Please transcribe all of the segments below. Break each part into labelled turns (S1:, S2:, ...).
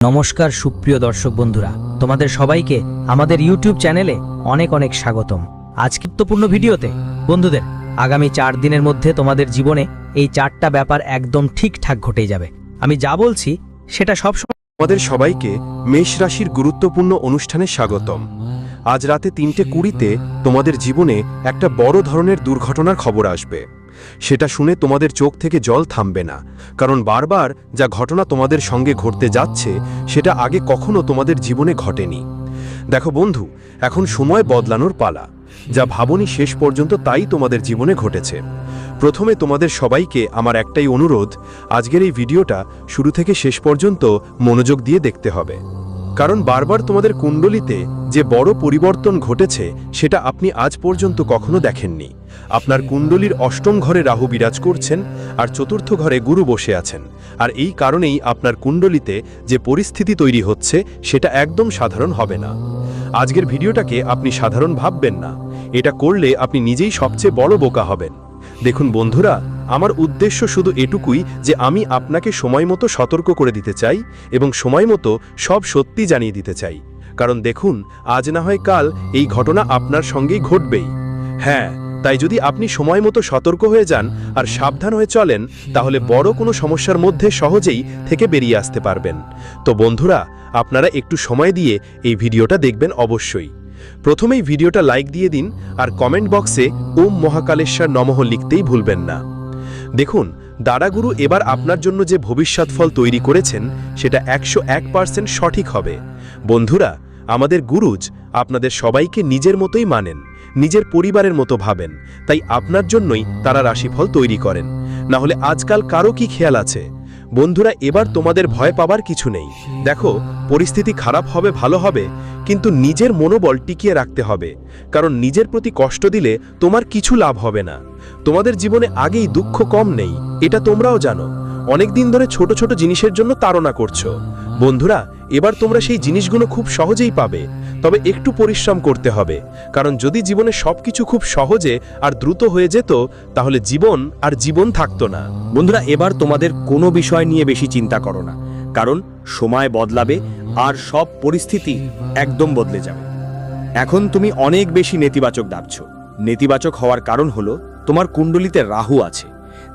S1: নমস্কার সুপ্রিয় দর্শক বন্ধুরা, তোমাদের সবাইকে আমাদের ইউটিউব চ্যানেলে অনেক অনেক স্বাগতম। আজকের গুরুত্বপূর্ণ ভিডিওতে বন্ধুদের আগামী 4 দিনের মধ্যে তোমাদের জীবনে এই 4টা ব্যাপার একদম ঠিকঠাক ঘটে যাবে। আমি যা বলছি সেটা সবসময়
S2: আমাদের সবাইকে মেষ রাশির গুরুত্বপূর্ণ অনুষ্ঠানে স্বাগতম। আজ রাতে 3:20-তে তোমাদের জীবনে একটা বড় ধরনের দুর্ঘটনার খবর আসবে। সেটা শুনে তোমাদের চোখ থেকে জল থামবে না, কারণ বারবার যা ঘটনা তোমাদের সঙ্গে ঘটতে যাচ্ছে সেটা আগে কখনো তোমাদের জীবনে ঘটেনি। দেখো বন্ধু, এখন সময় বদলানোর পালা। যা ভাবনি শেষ পর্যন্ত তাই তোমাদের জীবনে ঘটেছে। প্রথমে তোমাদের সবাইকে আমার একটাই অনুরোধ, আজকের এই ভিডিওটা শুরু থেকে শেষ পর্যন্ত মনোযোগ দিয়ে দেখতে হবে, কারণ বারবার তোমাদের কুণ্ডলিতে যে বড় পরিবর্তন ঘটেছে সেটা আপনি আজ পর্যন্ত কখনো দেখেননি। আপনার কুণ্ডলীর অষ্টম ঘরে রাহু বিরাজ করছেন আর চতুর্থ ঘরে গুরু বসে আছেন, আর এই কারণেই আপনার কুণ্ডলিতে যে পরিস্থিতি তৈরি হচ্ছে সেটা একদম সাধারণ হবে না। আজকের ভিডিওটাকে আপনি সাধারণ ভাববেন না, এটা করলে আপনি নিজেই সবচেয়ে বড় বোকা হবেন। দেখুন বন্ধুরা, আমার উদ্দেশ্য শুধু এটুকুই যে আমি আপনাকে সময় মতো সতর্ক করে দিতে চাই এবং সময় মতো সব সত্যি জানিয়ে দিতে চাই, কারণ দেখুন, আজ না হয় কাল এই ঘটনা আপনার সঙ্গেই ঘটবেই। হ্যাঁ, তাই যদি আপনি সময় মতো সতর্ক হয়ে যান আর সাবধান হয়ে চলেন, তাহলে বড় কোনো সমস্যার মধ্যে সহজেই থেকে বেরিয়ে আসতে পারবেন। তো বন্ধুরা, আপনারা একটু সময় দিয়ে এই ভিডিওটা দেখবেন অবশ্যই। প্রথমেই ভিডিওটা লাইক দিয়ে দিন আর কমেন্ট বক্সে ওম মহাকালেশ্বর নমঃ লিখতেই ভুলবেন না। দেখুন, দাদাগুরু এবার আপনার জন্য যে ভবিষ্যৎ ফল তৈরি করেছেন সেটা 101% সঠিক হবে। বন্ধুরা, আমাদের গুরুজ আপনাদের সবাইকে নিজের মতোই মানেন, নিজের পরিবারের মতো ভাবেন, তাই আপনার জন্যই তারা রাশিফল তৈরি করেন। না হলে আজকাল কারো কি খেয়াল আছে? বন্ধুরা, এবার তোমাদের ভয় পাবার কিছু নেই। দেখো, পরিস্থিতি খারাপ হবে, ভালো হবে, কিন্তু নিজের মনোবল টিকিয়ে রাখতে হবে, কারণ নিজের প্রতি কষ্ট দিলে তোমার কিছু লাভ হবে না। তোমাদের জীবনে আগেই দুঃখ কম নেই, এটা তোমরাও জানো। অনেক দিন ধরে ছোট ছোট জিনিসের জন্য তাড়না করছো। বন্ধুরা, এবার তোমরা সেই জিনিসগুলো খুব সহজেই পাবে, তবে একটু পরিশ্রম করতে হবে, কারণ যদি জীবনে সবকিছু খুব সহজে আর দ্রুত হয়ে যেত তাহলে জীবন থাকতো না।
S3: বন্ধুরা, এবার তোমাদের কোনো বিষয় নিয়ে বেশি চিন্তা করো না, কারণ সময় বদলাবে আর সব পরিস্থিতি একদম বদলে যাবে। এখন তুমি অনেক বেশি নেতিবাচক ভাবছো। নেতিবাচক হওয়ার কারণ হলো তোমার কুণ্ডলিতে রাহু আছে,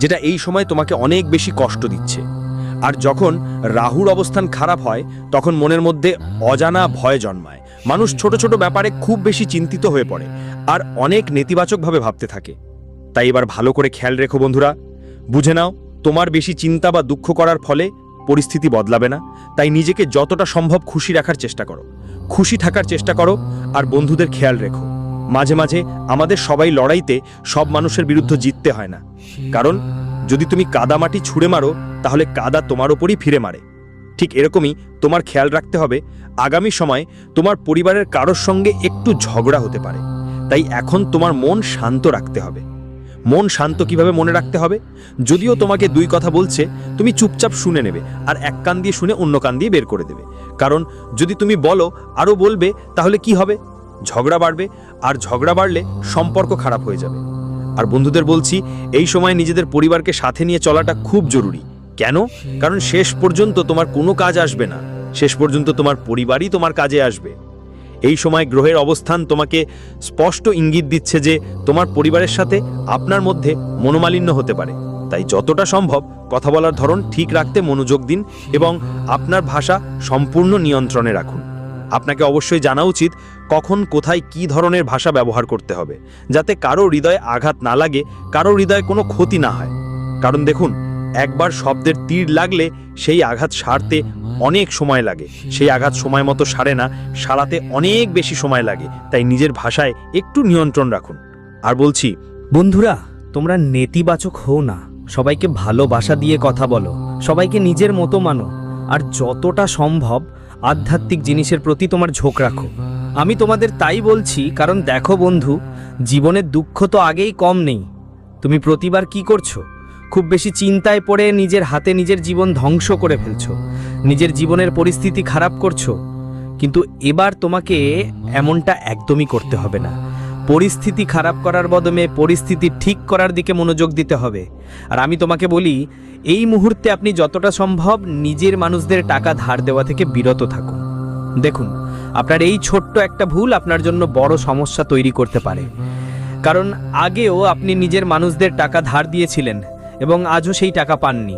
S3: যেটা এই সময় তোমাকে অনেক বেশি কষ্ট দিচ্ছে। আর যখন রাহুর অবস্থান খারাপ হয় তখন মনের মধ্যে অজানা ভয় জন্মায়। মানুষ ছোট ছোট ব্যাপারে খুব বেশি চিন্তিত হয়ে পড়ে আর অনেক নেতিবাচকভাবে ভাবতে থাকে। তাই এবার ভালো করে খেয়াল রেখো বন্ধুরা, বুঝে নাও তোমার বেশি চিন্তা বা দুঃখ করার ফলে পরিস্থিতি বদলাবে না। তাই নিজেকে যতটা সম্ভব খুশি রাখার চেষ্টা করো, খুশি থাকার চেষ্টা করো। আর বন্ধুদের খেয়াল রেখো, মাঝে মাঝে আমাদের সবাই লড়াইতে সব মানুষের বিরুদ্ধে জিততে হয় না, কারণ যদি তুমি কাদামাটি ছুঁড়ে মারো তাহলে কাদা তোমার ওপরই ফিরে মারে। ঠিক এরকমই তোমার খেয়াল রাখতে হবে, আগামী সময় তোমার পরিবারের কারোর সঙ্গে একটু ঝগড়া হতে পারে। তাই এখন তোমার মন শান্ত রাখতে হবে। মন শান্ত কিভাবে মনে রাখতে হবে? যদিও তোমাকে 2 কথা বলছে, তুমি চুপচাপ শুনে নেবে আর এক কান দিয়ে শুনে অন্য কান দিয়ে বের করে দেবে, কারণ যদি তুমি বলো আরও বলবে তাহলে কি হবে? ঝগড়া বাড়বে, আর ঝগড়া বাড়লে সম্পর্ক খারাপ হয়ে যাবে। আর বন্ধুদের বলছি, এই সময় নিজেদের পরিবারকে সাথে নিয়ে চলাটা খুব জরুরি। কেন? কারণ শেষ পর্যন্ত তোমার কোনো কাজ আসবে না, শেষ পর্যন্ত তোমার পরিবারই তোমার কাজে আসবে। এই সময় গ্রহের অবস্থান তোমাকে স্পষ্ট ইঙ্গিত দিচ্ছে যে তোমার পরিবারের সাথে আপনার মধ্যে মনোমালিন্য হতে পারে। তাই যতটা সম্ভব কথা বলার ধরন ঠিক রাখতে মনোযোগ দিন এবং আপনার ভাষা সম্পূর্ণ নিয়ন্ত্রণে রাখুন। আপনাকে অবশ্যই জানা উচিত কখন কোথায় কি ধরনের ভাষা ব্যবহার করতে হবে, যাতে কারো হৃদয়ে আঘাত না লাগে, কারো হৃদয়ে কোনো ক্ষতি না হয়। কারণ দেখুন, একবার শব্দের তীর লাগলে সেই আঘাত সারতে অনেক সময় লাগে, সেই আঘাত সময় মতো সারে না, সারাতে অনেক বেশি সময় লাগে। তাই নিজের ভাষায় একটু নিয়ন্ত্রণ রাখুন। আর বলছি
S1: বন্ধুরা, তোমরা নেতিবাচক হও না, সবাইকে ভালোবাসা দিয়ে কথা বলো, সবাইকে নিজের মতো মানো, আর যতটা সম্ভব আধ্যাত্মিক জিনিসের প্রতি তোমার ঝোঁক রাখো। আমি তোমাদের তাই বলছি, কারণ দেখো বন্ধু, জীবনের দুঃখ তো আগেই কম নেই। তুমি প্রতিবার কি করছো? খুব বেশি চিন্তায় পড়ে নিজের হাতে নিজের জীবন ধ্বংস করে ফেলছো, নিজের জীবনের পরিস্থিতি খারাপ করছো। কিন্তু এবার তোমাকে এমনটা একদমই করতে হবে না। পরিস্থিতি খারাপ করার বদলে পরিস্থিতি ঠিক করার দিকে মনোযোগ দিতে হবে। আর আমি তোমাকে বলি, এই মুহূর্তে আপনি যতটা সম্ভব নিজের মানুষদের টাকা ধার দেওয়া থেকে বিরত থাকুন। দেখুন, আপনার এই ছোট্ট একটা ভুল আপনার জন্য বড় সমস্যা তৈরি করতে পারে। কারণ আগেও আপনি নিজের মানুষদের টাকা ধার দিয়েছিলেন এবং আজও সেই টাকা পাননি।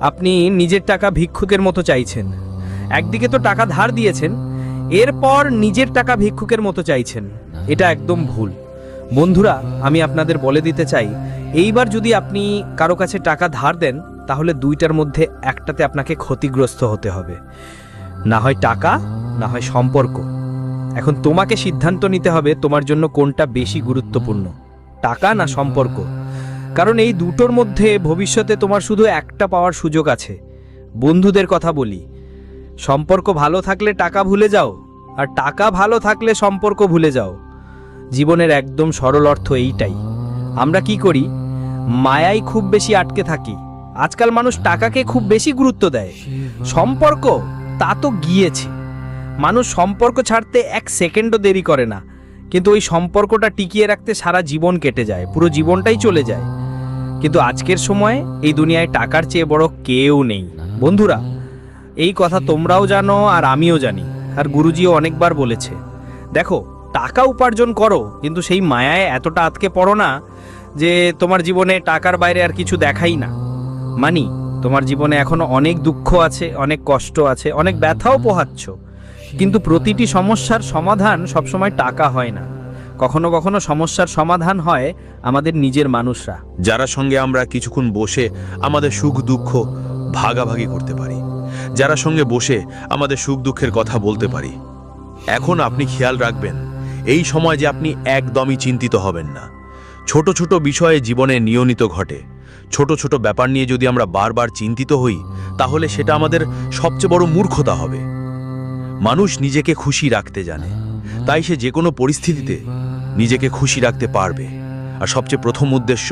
S1: আপনি নিজের টাকা ভিক্ষুকের মতো চাইছেন। একদিকে তো টাকা ধার দিয়েছেন, এরপর নিজের টাকা ভিক্ষুকের মতো চাইছেন। এটা একদম ভুল। বন্ধুরা, আমি আপনাদের বলে দিতে চাই, এইবার যদি আপনি কারো কাছে টাকা ধার দেন, তাহলে দুইটার মধ্যে একটাতে আপনাকে ক্ষতিগ্রস্ত হতে হবে। না হয় টাকা, না হয় সম্পর্ক। এখন তোমাকে সিদ্ধান্ত নিতে হবে তোমার জন্য কোনটা বেশি গুরুত্বপূর্ণ, টাকা না সম্পর্ক। কারণ এই দুটোর মধ্যে ভবিষ্যতে তোমার শুধু একটা পাওয়ার সুযোগ আছে। বন্ধুদের কথা বলি, সম্পর্ক ভালো থাকলে টাকা ভুলে যাও, আর টাকা ভালো থাকলে সম্পর্ক ভুলে যাও। জীবনের একদম সরল অর্থ এইটাই। আমরা কি করি? মায়ায় খুব বেশি আটকে থাকি। আজকাল মানুষ টাকাকে খুব বেশি গুরুত্ব দেয়। সম্পর্ক তা তো গিয়েছে। মানুষ সম্পর্ক ছাড়তে এক সেকেন্ডও দেরি করে না, কিন্তু ওই সম্পর্কটা টিকিয়ে রাখতে সারা জীবন কেটে যায়, পুরো জীবনটাই চলে যায়। কিন্তু আজকের সময়ে এই দুনিয়ায় টাকার চেয়ে বড় কেউ নেই। বন্ধুরা, এই কথা তোমরাও জানো আর আমিও জানি, আর গুরুজিও অনেকবার বলেছে। দেখো, টাকা উপার্জন করো, কিন্তু সেই মায়ায় এতটা আটকে পড়ো না যে তোমার জীবনে টাকার বাইরে আর কিছু দেখাই না। মানি, তোমার জীবনে এখনো অনেক দুঃখ আছে, অনেক কষ্ট আছে, অনেক ব্যথাও পোহাচ্ছ, কিন্তু প্রতিটি সমস্যার সমাধান সবসময় টাকা হয় না। কখনো কখনো সমস্যার সমাধান হয় আমাদের নিজের মানুষরা,
S4: যারা সঙ্গে আমরা কিছুক্ষণ বসে আমাদের সুখ দুঃখ ভাগাভাগি করতে পারি, যারা সঙ্গে বসে আমাদের সুখ দুঃখের কথা বলতে পারি। এখন আপনি খেয়াল রাখবেন, এই সময় যে আপনি একদমই চিন্তিত হবেন না। ছোট ছোট বিষয়ে জীবনে নিয়মিত ঘটে। ছোট ছোট ব্যাপার নিয়ে যদি আমরা বারবার চিন্তিত হই, তাহলে সেটা আমাদের সবচেয়ে বড় মূর্খতা হবে। মানুষ নিজেকে খুশি রাখতে জানে, তাই সে যে কোনো পরিস্থিতিতে নিজেকে খুশি রাখতে পারবে। আর সবচেয়ে প্রথম উদ্দেশ্য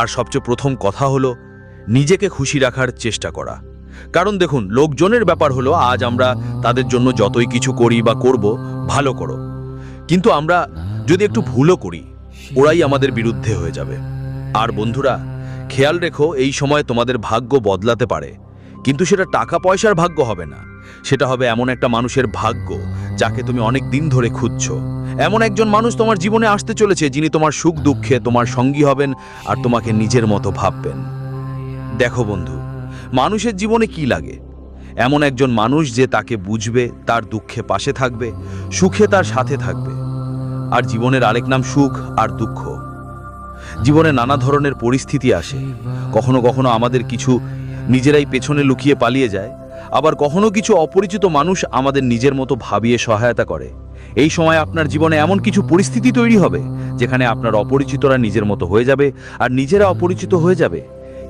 S4: আর সবচেয়ে প্রথম কথা হলো নিজেকে খুশি রাখার চেষ্টা করা। কারণ দেখুন, লোকজনের ব্যাপার হলো আজ আমরা তাদের জন্য যতই কিছু করি বা করব, ভালো করো, কিন্তু আমরা যদি একটু ভুলও করি, ওরাই আমাদের বিরুদ্ধে হয়ে যাবে। আর বন্ধুরা, খেয়াল রেখো, এই সময় তোমাদের ভাগ্য বদলাতে পারে, কিন্তু সেটা টাকা পয়সার ভাগ্য হবে না। সেটা হবে এমন একটা মানুষের ভাগ্য যাকে তুমি অনেক দিন ধরে খুঁজছো। এমন একজন মানুষ তোমার জীবনে আসতে চলেছে, যিনি তোমার সুখ দুঃখে তোমার সঙ্গী হবেন আর তোমাকে নিজের মতো ভাববেন। দেখো বন্ধু, মানুষের জীবনে কি লাগে? এমন একজন মানুষ যে তাকে বুঝবে, তার দুঃখে পাশে থাকবে, সুখে তার সাথে থাকবে। আর জীবনের আরেক নাম সুখ আর দুঃখ। জীবনে নানা ধরনের পরিস্থিতি আসে। কখনো কখনো আমাদের কিছু নিজেরাই পেছনে লুকিয়ে পালিয়ে যায়, আবার কখনো কিছু অপরিচিত মানুষ আমাদের নিজের মতো ভাবিয়ে সহায়তা করে। এই সময় আপনার জীবনে এমন কিছু পরিস্থিতি তৈরি হবে যেখানে আপনার অপরিচিতরা নিজের মতো হয়ে যাবে আর নিজেরা অপরিচিত হয়ে যাবে।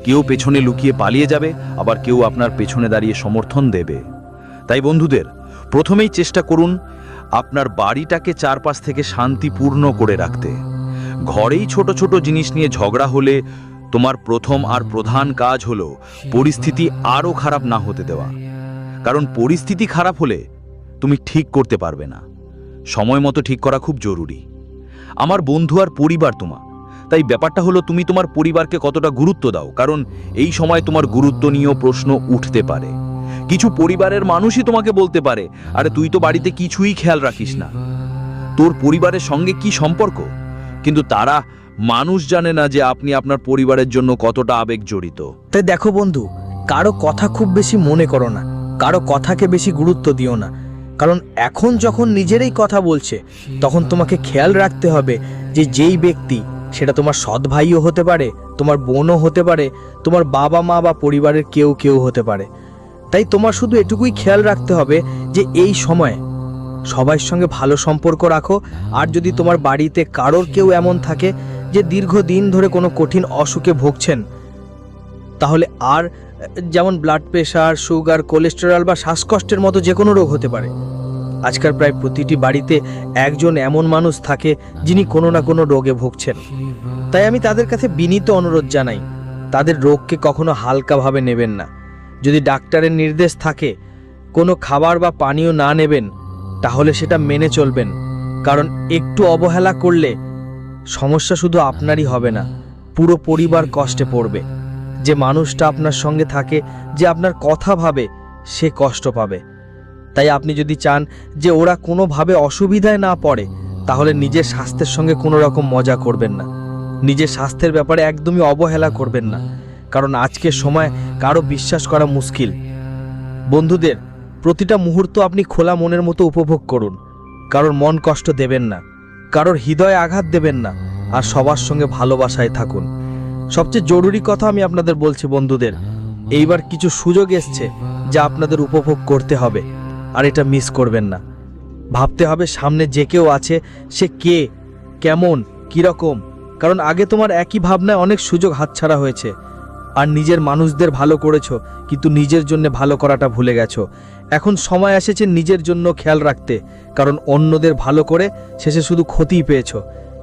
S4: কেউ পেছনে লুকিয়ে পালিয়ে যাবে, আবার কেউ আপনার পেছনে দাঁড়িয়ে সমর্থন দেবে। তাই বন্ধুদের, প্রথমেই চেষ্টা করুন আপনার বাড়িটাকে চারপাশ থেকে শান্তিপূর্ণ করে রাখতে। ঘরেই ছোট ছোট জিনিস নিয়ে ঝগড়া হলে তোমার প্রথম আর প্রধান কাজ হলো পরিস্থিতি আরও খারাপ না হতে দেওয়া। কারণ পরিস্থিতি খারাপ হলে তুমি ঠিক করতে পারবে না। সময় মতো ঠিক করা খুব জরুরি। আমার বন্ধু আর পরিবার তোমার, তাই ব্যাপারটা হলো তুমি তোমার পরিবারকে কতটা গুরুত্ব দাও। কারণ এই সময় তোমার গুরুত্ব নিয়েও প্রশ্ন উঠতে পারে। কিছু পরিবারের মানুষই তোমাকে বলতে পারে, আরে তুই তো বাড়িতে কিছুই খেয়াল রাখিস না, তোর পরিবারের সঙ্গে কি সম্পর্ক? কিন্তু তারা মানুষ জানে না যে আপনি আপনার পরিবারের জন্য কতটা আবেগ জড়িত।
S1: তাই দেখো বন্ধু, কারো কথা খুব বেশি মনে করো না, কারো কথাকে বেশি গুরুত্ব দিও না। কারণ এখন যখন নিজেরই কথা বলছে, তখন তোমাকে খেয়াল রাখতে হবে যে যেই ব্যক্তি, সেটা তোমার সৎ ভাইও হতে পারে, তোমার বোনও হতে পারে, তোমার বাবা মা বা পরিবারের কেউ কেউ হতে পারে। তাই তোমার শুধু এটুকুই খেয়াল রাখতে হবে যে এই সময় সবার সঙ্গে ভালো সম্পর্ক রাখো। আর যদি তোমার বাড়িতে কারোর কেউ এমন থাকে যে দীর্ঘদিন ধরে কোনো কঠিন অসুখে ভুগছেন, তাহলে আর যেমন ব্লাড প্রেশার, সুগার, কোলেস্টেরল বা শ্বাসকষ্টের মতো যে কোনো রোগ হতে পারে। আজকাল প্রায় প্রতিটি বাড়িতে একজন এমন মানুষ থাকে যিনি কোনো না কোনো রোগে ভুগছেন। তাই আমি তাদের কাছে বিনীত অনুরোধ জানাই, তাদের রোগকে কখনো হালকাভাবে নেবেন না। যদি ডাক্তারের নির্দেশ থাকে কোনো খাবার বা পানীয় না নেবেন, তাহলে সেটা মেনে চলবেন। কারণ একটু অবহেলা করলে সমস্যা শুধু আপনারই হবে না, পুরো পরিবার কষ্টে পড়বে। যে মানুষটা আপনার সঙ্গে থাকে, যে আপনার কথা ভাবে, সে কষ্ট পাবে। তাই আপনি যদি চান যে ওরা কোনোভাবে অসুবিধায় না পড়ে, তাহলে নিজের স্বাস্থ্যের সঙ্গে কোনো রকম মজা করবেন না, নিজের স্বাস্থ্যের ব্যাপারে একদমই অবহেলা করবেন না, কারণ আজকের সময় কারো বিশ্বাস করা মুশকিল। বন্ধুদের প্রতিটা মুহূর্ত আপনি খোলা মনের মতো উপভোগ করুন, কারোর মন কষ্ট দেবেন না, কারোর হৃদয়ে আঘাত দেবেন না, আর সবার সঙ্গে ভালোবাসায় থাকুন। সবচেয়ে জরুরি কথা আমি আপনাদের বলছি বন্ধুদের, এইবার কিছু সুযোগ এসছে যা আপনাদের উপভোগ করতে হবে, আর এটা মিস করবেন না। ভাবতে হবে সামনে যে কেউ আছে সে কে, কেমন, কীরকম, কারণ আগে তোমার একই ভাবনায় অনেক সুযোগ হাতছাড়া হয়েছে। আর নিজের মানুষদের ভালো করেছো, কিন্তু নিজের জন্য ভালো করাটা ভুলে গেছো। এখন সময় এসেছে নিজের জন্য খেয়াল রাখতে, কারণ অন্যদের ভালো করে শেষে শুধু ক্ষতিই পেয়েছো।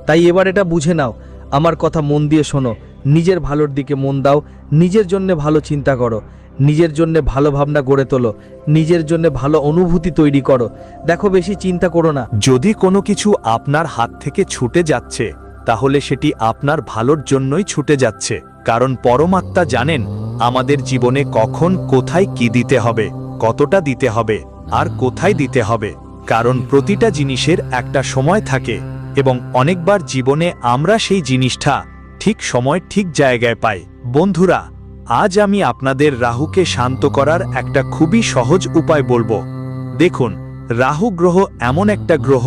S1: তাই এবার এটা বুঝে নাও, আমার কথা মন দিয়ে শোনো, নিজের ভালোর দিকে মন দাও, নিজের জন্য ভালো চিন্তা করো, নিজের জন্য ভালো ভাবনা গড়ে তোলো, নিজের জন্য ভালো অনুভূতি তৈরি করো। দেখো, বেশি চিন্তা করো না।
S5: যদি কোনো কিছু আপনার হাত থেকে ছুটে যাচ্ছে, তাহলে সেটি আপনার ভালোর জন্যই ছুটে যাচ্ছে, কারণ পরমাত্মা জানেন আমাদের জীবনে কখন কোথায় কি দিতে হবে, কতটা দিতে হবে, আর কোথায় দিতে হবে। কারণ প্রতিটা জিনিসের একটা সময় থাকে, এবং অনেকবার জীবনে আমরা সেই জিনিসটা ঠিক সময় ঠিক জায়গায় পাই। বন্ধুরা, আজ আমি আপনাদের রাহুকে শান্ত করার একটা খুবই সহজ উপায় বলবো। দেখুন, রাহু গ্রহ এমন একটা গ্রহ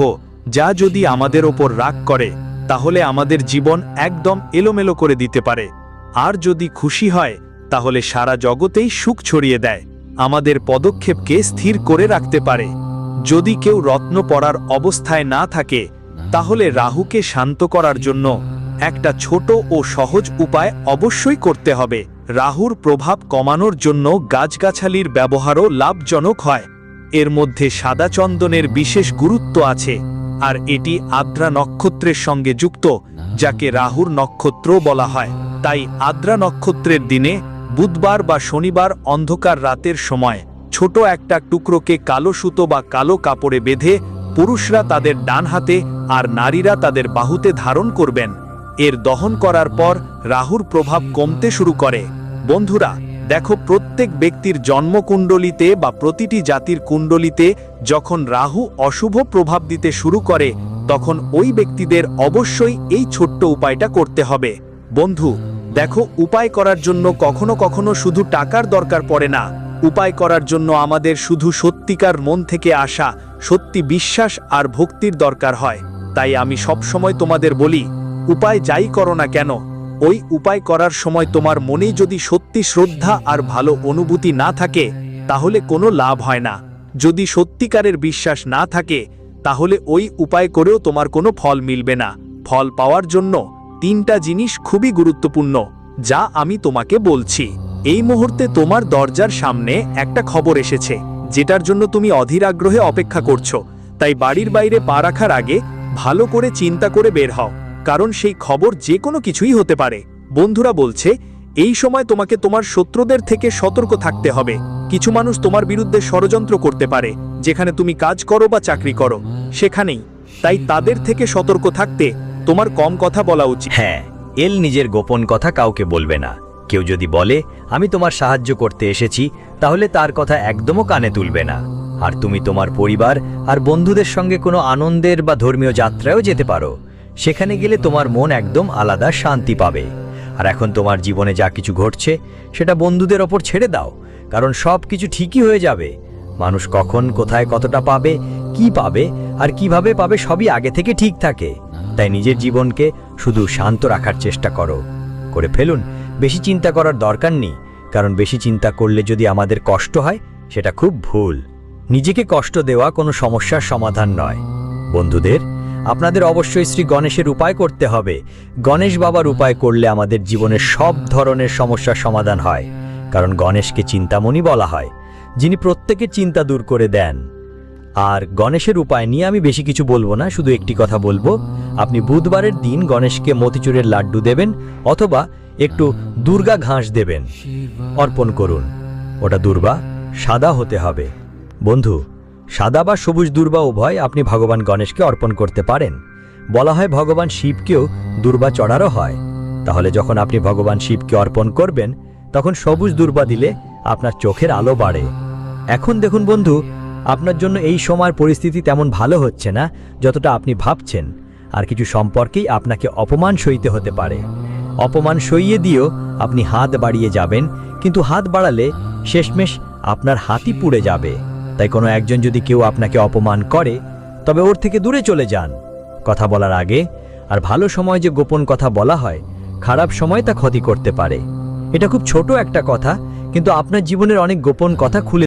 S5: যা যদি আমাদের ওপর রাগ করে, তাহলে আমাদের জীবন একদম এলোমেলো করে দিতে পারে, আর যদি খুশি হয় তাহলে সারা জগতেই সুখ ছড়িয়ে দেয়, আমাদের পদক্ষেপকে স্থির করে রাখতে পারে। যদি কেউ রত্ন পড়ার অবস্থায় না থাকে, তাহলে রাহুকে শান্ত করার জন্য একটা ছোট ও সহজ উপায় অবশ্যই করতে হবে। রাহুর প্রভাব কমানোর জন্য গাছগাছালির ব্যবহারও লাভজনক হয়। এর মধ্যে সাদা চন্দনের বিশেষ গুরুত্ব আছে, আর এটি আদ্রা নক্ষত্রের সঙ্গে যুক্ত, যাকে রাহুর নক্ষত্র বলা হয়। তাই আদ্রা নক্ষত্রের দিনে বুধবার বা শনিবার অন্ধকার রাতের সময় ছোট একটা টুকরোকে কালো সুতো বা কালো কাপড়ে বেঁধে পুরুষরা তাদের ডান হাতে আর নারীরা তাদের বাহুতে ধারণ করবেন। এর দহন করার পর রাহুর প্রভাব কমতে শুরু করে। বন্ধুরা দেখো, প্রত্যেক ব্যক্তির জন্মকুণ্ডলিতে বা প্রতিটি জাতির কুণ্ডলিতে যখন রাহু অশুভ প্রভাব দিতে শুরু করে, তখন ওই ব্যক্তিদের অবশ্যই এই ছোট্ট উপায়টা করতে হবে। বন্ধু দেখো, উপায় করার জন্য কখনো কখনো শুধু টাকার দরকার পড়ে না, উপায় করার জন্য আমাদের শুধু সত্যিকার মন থেকে আসা সত্যি বিশ্বাস আর ভক্তির দরকার হয়। তাই আমি সব সময় তোমাদের বলি, উপায় যাই করো না কেন, ওই উপায় করার সময় তোমার মনে যদি সত্যি শ্রদ্ধা আর ভালো অনুভূতি না থাকে, তাহলে কোনো লাভ হয় না। যদি সত্যিকারের বিশ্বাস না থাকে, তাহলে ওই উপায় করেও তোমার কোনো ফল মিলবে না। ফল পাওয়ার জন্য তিনটা জিনিস খুবই গুরুত্বপূর্ণ, যা আমি তোমাকে বলছি। এই মুহূর্তে তোমার দরজার সামনে একটা খবর এসেছে, যেটার জন্য তুমি অধীর আগ্রহে অপেক্ষা করছো। তাই বাড়ির বাইরে পা রাখার আগে ভালো করে চিন্তা করে বের হও, কারণ সেই খবর যে কোনো কিছুই হতে পারে। বন্ধুরা বলছে, এই সময় তোমাকে তোমার শত্রুদের থেকে সতর্ক থাকতে হবে। কিছু মানুষ তোমার বিরুদ্ধে ষড়যন্ত্র করতে পারে, যেখানে তুমি কাজ করো বা চাকরি করো সেখানেই। তাই তাদের থেকে সতর্ক থাকতে তোমার কম কথা বলা উচিত।
S6: হ্যাঁ, এল নিজের গোপন কথা কাউকে বলবে না। কেউ যদি বলে আমি তোমার সাহায্য করতে এসেছি, তাহলে তার কথা একদমও কানে তুলবে না। আর তুমি তোমার পরিবার আর বন্ধুদের সঙ্গে কোনো আনন্দের বা ধর্মীয় যাত্রায়ও যেতে পারো। সেখানে গেলে তোমার মন একদম আলাদা শান্তি পাবে। আর এখন তোমার জীবনে যা কিছু ঘটছে সেটা বন্ধুদের ওপর ছেড়ে দাও, কারণ সব কিছু ঠিকই হয়ে যাবে। মানুষ কখন কোথায় কতটা পাবে, কি পাবে আর কিভাবে পাবে সবই আগে থেকে ঠিক থাকে। তাই নিজের জীবনকে শুধু শান্ত রাখার চেষ্টা করে ফেলুন। বেশি চিন্তা করার দরকার নেই, কারণ বেশি চিন্তা করলে যদি আমাদের কষ্ট হয়, সেটা খুব ভুল। নিজেকে কষ্ট দেওয়া কোনো সমস্যার সমাধান নয়। বন্ধুদের, আপনাদের অবশ্যই শ্রী গণেশের উপায় করতে হবে। গণেশ বাবার উপায় করলে আমাদের জীবনের সব ধরনের সমস্যার সমাধান হয়, কারণ গণেশকে চিন্তামণি বলা হয়, যিনি প্রত্যেকের চিন্তা দূর করে দেন। আর গণেশের উপায় নিয়ে আমি বেশি কিছু বলবো না, শুধু একটি কথা বলবো, আপনি বুধবারের দিন গণেশকে মতিচুরের লাড্ডু দেবেন, অথবা একটু দুর্গা ঘাস দেবেন, অর্পণ করুন। ওটা দুর্বা সাদা হতে হবে। বন্ধু, সাদা বা সবুজ দুর্বা উভয় আপনি ভগবান গণেশকে অর্পণ করতে পারেন। বলা হয় ভগবান শিবকেও দুর্বা চড়ারও হয়। তাহলে যখন আপনি ভগবান শিবকে অর্পণ করবেন তখন সবুজ দুর্বা দিলে আপনার চোখের আলো বাড়ে। এখন দেখুন বন্ধু, আপনার জন্য এই সময়ের পরিস্থিতি তেমন ভালো হচ্ছে না যতটা আপনি ভাবছেন, আর কিছু সম্পর্কেই আপনাকে অপমান সইতে হতে পারে। অপমান সইয়ে দিয়েও আপনি হাত বাড়িয়ে যাবেন, কিন্তু হাত বাড়ালে শেষমেশ আপনার হাতই পুড়ে যাবে। তাই কোনো একজন যদি কেউ আপনাকে অপমান করে তবে ওর থেকে দূরে চলে যান কথা বলার আগে। আর ভালো সময় যে গোপন কথা বলা হয়, খারাপ সময় তা ক্ষতি করতে পারে। এটা খুব ছোট একটা কথা, কিন্তু আপনার জীবনের অনেক গোপন কথা খুলে